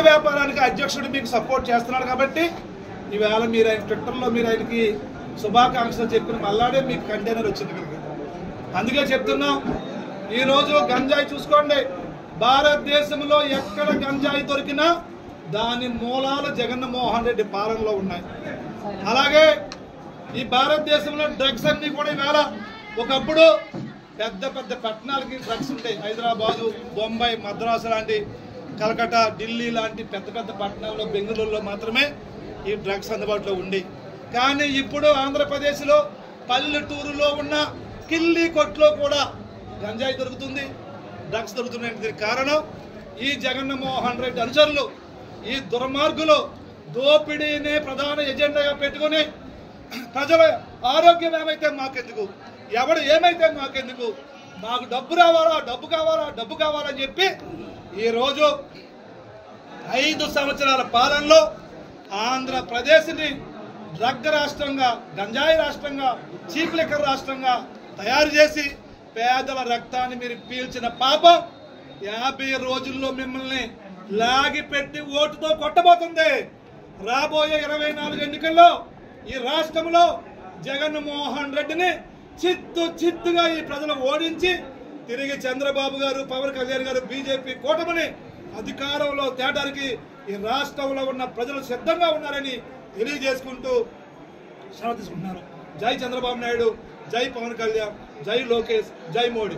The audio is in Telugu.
వ్యాపారానికి అధ్యక్షుడు మీకు సపోర్ట్ చేస్తున్నాడు కాబట్టి ఈవేళ మీరు ఆయన ట్విట్టర్లో మీరు ఆయనకి శుభాకాంక్షలు చెప్పిన మళ్ళాడే మీకు కంటైనర్ వచ్చింది కనుక అందుకే చెప్తున్నాం. ఈరోజు గంజాయి చూసుకోండి, భారతదేశంలో ఎక్కడ గంజాయి దొరికినా దాని మూలాలు జగన్మోహన్ రెడ్డి పాలనలో ఉన్నాయి. అలాగే ఈ భారతదేశంలో డ్రగ్స్ అన్ని కూడా ఈవేళ ఒకప్పుడు పెద్ద పెద్ద పట్టణాలకి డ్రగ్స్ ఉంటాయి. హైదరాబాదు, బొంబాయి, మద్రాసు లాంటి, కలకత్తా, ఢిల్లీ లాంటి పెద్ద పెద్ద పట్టణాల్లో, బెంగళూరులో మాత్రమే ఈ డ్రగ్స్ అందుబాటులో ఉండి, కానీ ఇప్పుడు ఆంధ్రప్రదేశ్లో పల్లెటూరులో ఉన్న కిల్లీ కొట్లో కూడా గంజాయి దొరుకుతుంది, డ్రగ్స్ దొరుకుతున్నాయి. దీనికి కారణం ఈ జగన్మోహన్ రెడ్డి అనుచరులు, ఈ దుర్మార్గులు దోపిడీనే ప్రధాన ఎజెండాగా పెట్టుకుని ప్రజల ఆరోగ్యం ఏమైతే మాకెందుకు, ఎవడు ఏమైతే మాకెందుకు, మాకు డబ్బు రావాలా, డబ్బు కావాలా, డబ్బు కావాలని చెప్పి ఈరోజు 5 సంవత్సరాల పాలనలో ఆంధ్రప్రదేశ్ని డ్రగ్ రాష్ట్రంగా, గంజాయి రాష్ట్రంగా, చీప్ లిక్కర్ రాష్ట్రంగా తయారు చేసి పేదల రక్తాన్ని మీరు పీల్చిన పాపం 50 రోజుల్లో మిమ్మల్ని లాగి పెట్టి ఓటుతో కొట్టబోతుంది. రాబోయే 24 ఎన్నికల్లో ఈ రాష్ట్రంలో జగన్మోహన్ రెడ్డిని చిత్తుగా ఈ ప్రజలు ఓడించి తిరిగి చంద్రబాబు గారు, పవన్ కళ్యాణ్ గారు, బీజేపీ కూటమిని అధికారంలో తేడానికి ఈ రాష్ట్రంలో ఉన్న ప్రజలు సిద్ధంగా ఉన్నారని తెలియజేసుకుంటూ సెలవు తీసుకుంటున్నారు. జై చంద్రబాబు నాయుడు, జై పవన్ కళ్యాణ్, జై లోకేష్, జై మోడీ.